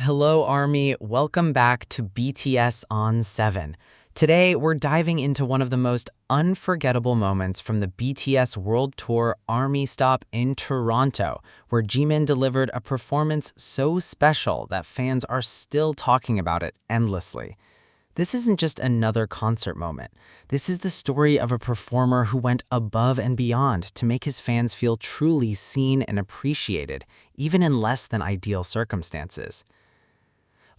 Hello, ARMY. Welcome back to BTS on 7. Today, we're diving into one of the most unforgettable moments from the BTS World Tour ARMY stop in Toronto, where Jimin delivered a performance so special that fans are still talking about it endlessly. This isn't just another concert moment. This is the story of a performer who went above and beyond to make his fans feel truly seen and appreciated, even in less than ideal circumstances.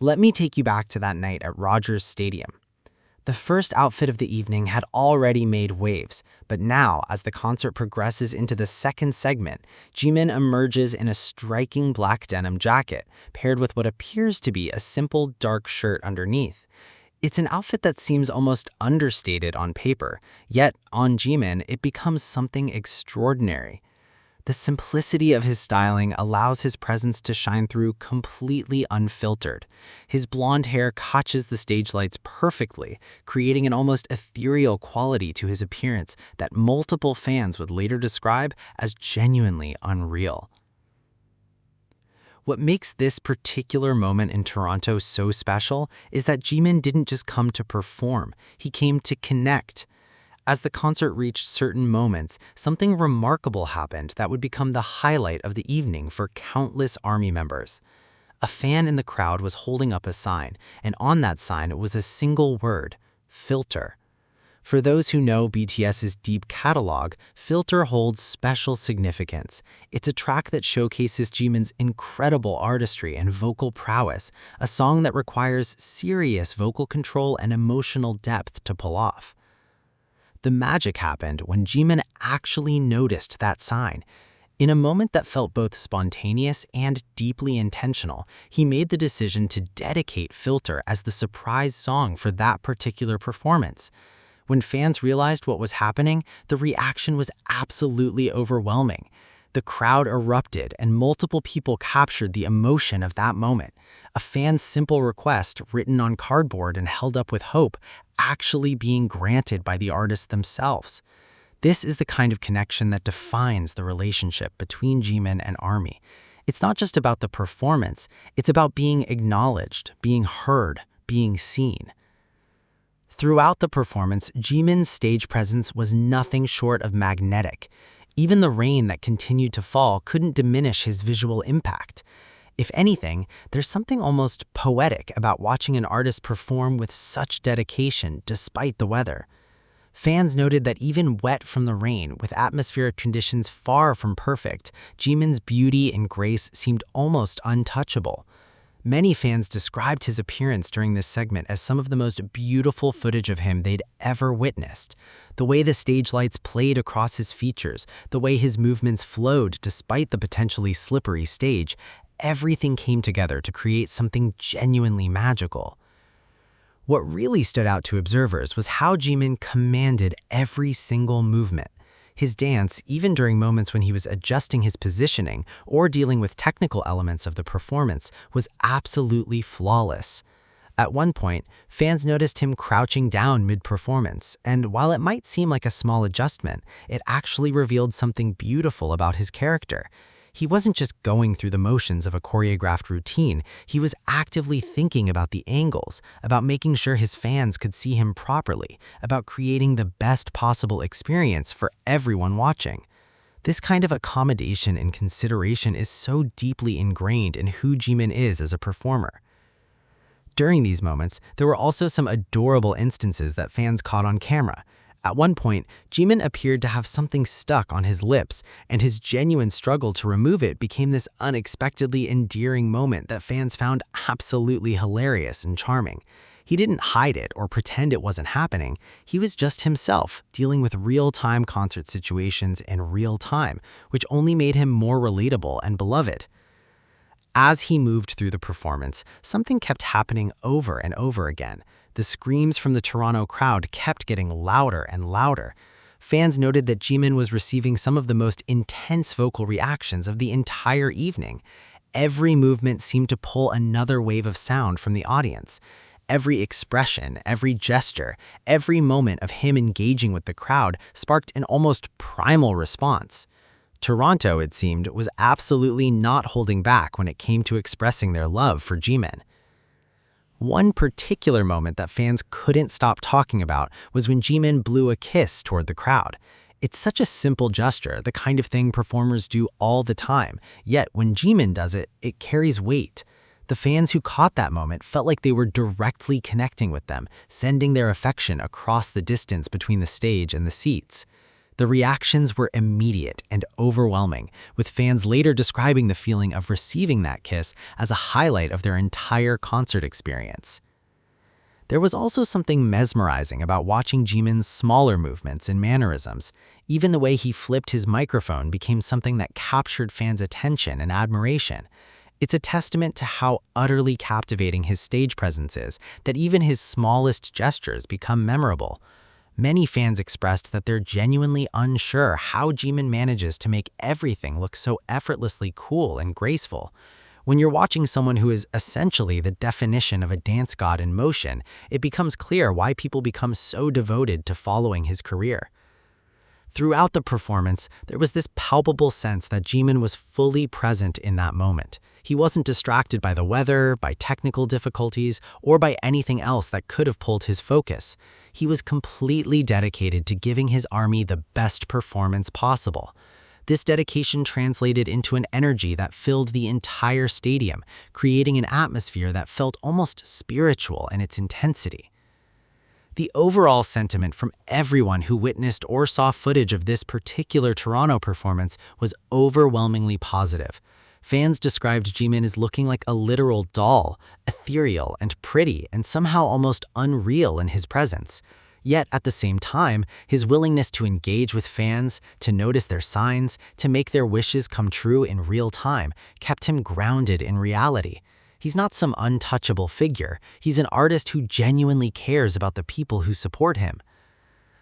Let me take you back to that night at Rogers Stadium. The first outfit of the evening had already made waves, but now, as the concert progresses into the second segment, Jimin emerges in a striking black denim jacket, paired with what appears to be a simple dark shirt underneath. It's an outfit that seems almost understated on paper, yet on Jimin, it becomes something extraordinary. The simplicity of his styling allows his presence to shine through completely unfiltered. His blonde hair catches the stage lights perfectly, creating an almost ethereal quality to his appearance that multiple fans would later describe as genuinely unreal. What makes this particular moment in Toronto so special is that Jimin didn't just come to perform, he came to connect. As the concert reached certain moments, something remarkable happened that would become the highlight of the evening for countless ARMY members. A fan in the crowd was holding up a sign, and on that sign was a single word: filter. For those who know BTS's deep catalog, Filter holds special significance. It's a track that showcases Jimin's incredible artistry and vocal prowess, a song that requires serious vocal control and emotional depth to pull off. The magic happened when Jimin actually noticed that sign. In a moment that felt both spontaneous and deeply intentional, he made the decision to dedicate Filter as the surprise song for that particular performance. When fans realized what was happening, the reaction was absolutely overwhelming. The crowd erupted, and multiple people captured the emotion of that moment. A fan's simple request, written on cardboard and held up with hope, actually being granted by the artists themselves. This is the kind of connection that defines the relationship between Jimin and ARMY. It's not just about the performance, it's about being acknowledged, being heard, being seen. Throughout the performance, Jimin's stage presence was nothing short of magnetic. Even the rain that continued to fall couldn't diminish his visual impact. If anything, there's something almost poetic about watching an artist perform with such dedication despite the weather. Fans noted that even wet from the rain, with atmospheric conditions far from perfect, Jimin's beauty and grace seemed almost untouchable. Many fans described his appearance during this segment as some of the most beautiful footage of him they'd ever witnessed. The way the stage lights played across his features, the way his movements flowed despite the potentially slippery stage, everything came together to create something genuinely magical. What really stood out to observers was how Jimin commanded every single movement. His dance, even during moments when he was adjusting his positioning or dealing with technical elements of the performance, was absolutely flawless. At one point, fans noticed him crouching down mid-performance, and while it might seem like a small adjustment, it actually revealed something beautiful about his character. He wasn't just going through the motions of a choreographed routine, he was actively thinking about the angles, about making sure his fans could see him properly, about creating the best possible experience for everyone watching. This kind of accommodation and consideration is so deeply ingrained in who Jimin is as a performer. During these moments, there were also some adorable instances that fans caught on camera. At one point, Jimin appeared to have something stuck on his lips, and his genuine struggle to remove it became this unexpectedly endearing moment that fans found absolutely hilarious and charming. He didn't hide it or pretend it wasn't happening. He was just himself, dealing with real-time concert situations in real time, which only made him more relatable and beloved. As he moved through the performance, something kept happening over and over again. The screams from the Toronto crowd kept getting louder and louder. Fans noted that Jimin was receiving some of the most intense vocal reactions of the entire evening. Every movement seemed to pull another wave of sound from the audience. Every expression, every gesture, every moment of him engaging with the crowd sparked an almost primal response. Toronto, it seemed, was absolutely not holding back when it came to expressing their love for Jimin. One particular moment that fans couldn't stop talking about was when Jimin blew a kiss toward the crowd. It's such a simple gesture, the kind of thing performers do all the time, yet when Jimin does it, it carries weight. The fans who caught that moment felt like they were directly connecting with them, sending their affection across the distance between the stage and the seats. The reactions were immediate and overwhelming, with fans later describing the feeling of receiving that kiss as a highlight of their entire concert experience. There was also something mesmerizing about watching Jimin's smaller movements and mannerisms. Even the way he flipped his microphone became something that captured fans' attention and admiration. It's a testament to how utterly captivating his stage presence is that even his smallest gestures become memorable. Many fans expressed that they're genuinely unsure how Jimin manages to make everything look so effortlessly cool and graceful. When you're watching someone who is essentially the definition of a dance god in motion, it becomes clear why people become so devoted to following his career. Throughout the performance, there was this palpable sense that Jimin was fully present in that moment. He wasn't distracted by the weather, by technical difficulties, or by anything else that could have pulled his focus. He was completely dedicated to giving his army the best performance possible. This dedication translated into an energy that filled the entire stadium, creating an atmosphere that felt almost spiritual in its intensity. The overall sentiment from everyone who witnessed or saw footage of this particular Toronto performance was overwhelmingly positive. Fans described Jimin as looking like a literal doll, ethereal and pretty, and somehow almost unreal in his presence. Yet, at the same time, his willingness to engage with fans, to notice their signs, to make their wishes come true in real time, kept him grounded in reality. He's not some untouchable figure. He's an artist who genuinely cares about the people who support him.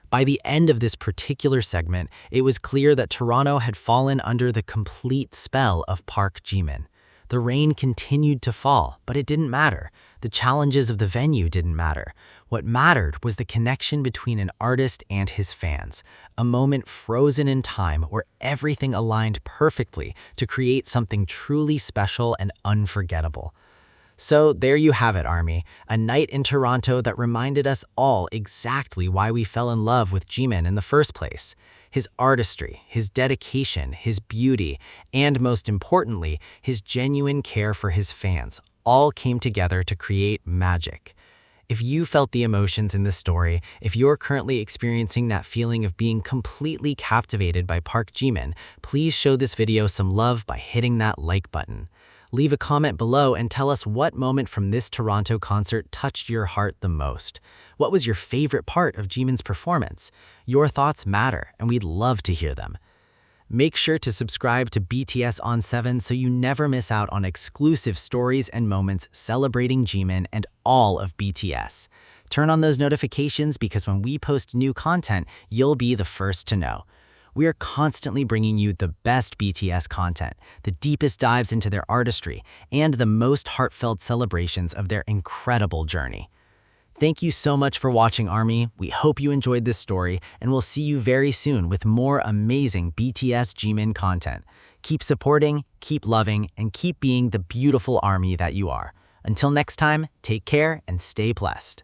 By the end of this particular segment, it was clear that Toronto had fallen under the complete spell of Park Jimin. The rain continued to fall, but it didn't matter. The challenges of the venue didn't matter. What mattered was the connection between an artist and his fans, a moment frozen in time where everything aligned perfectly to create something truly special and unforgettable. So there you have it, ARMY, a night in Toronto that reminded us all exactly why we fell in love with Jimin in the first place. His artistry, his dedication, his beauty, and most importantly, his genuine care for his fans all came together to create magic. If you felt the emotions in this story, if you're currently experiencing that feeling of being completely captivated by Park Jimin, please show this video some love by hitting that like button. Leave a comment below and tell us what moment from this Toronto concert touched your heart the most. What was your favorite part of Jimin's performance? Your thoughts matter, and we'd love to hear them. Make sure to subscribe to BTS on 7 so you never miss out on exclusive stories and moments celebrating Jimin and all of BTS. Turn on those notifications because when we post new content, you'll be the first to know. We are constantly bringing you the best BTS content, the deepest dives into their artistry, and the most heartfelt celebrations of their incredible journey. Thank you so much for watching, ARMY. We hope you enjoyed this story, and we'll see you very soon with more amazing BTS Jimin content. Keep supporting, keep loving, and keep being the beautiful ARMY that you are. Until next time, take care and stay blessed.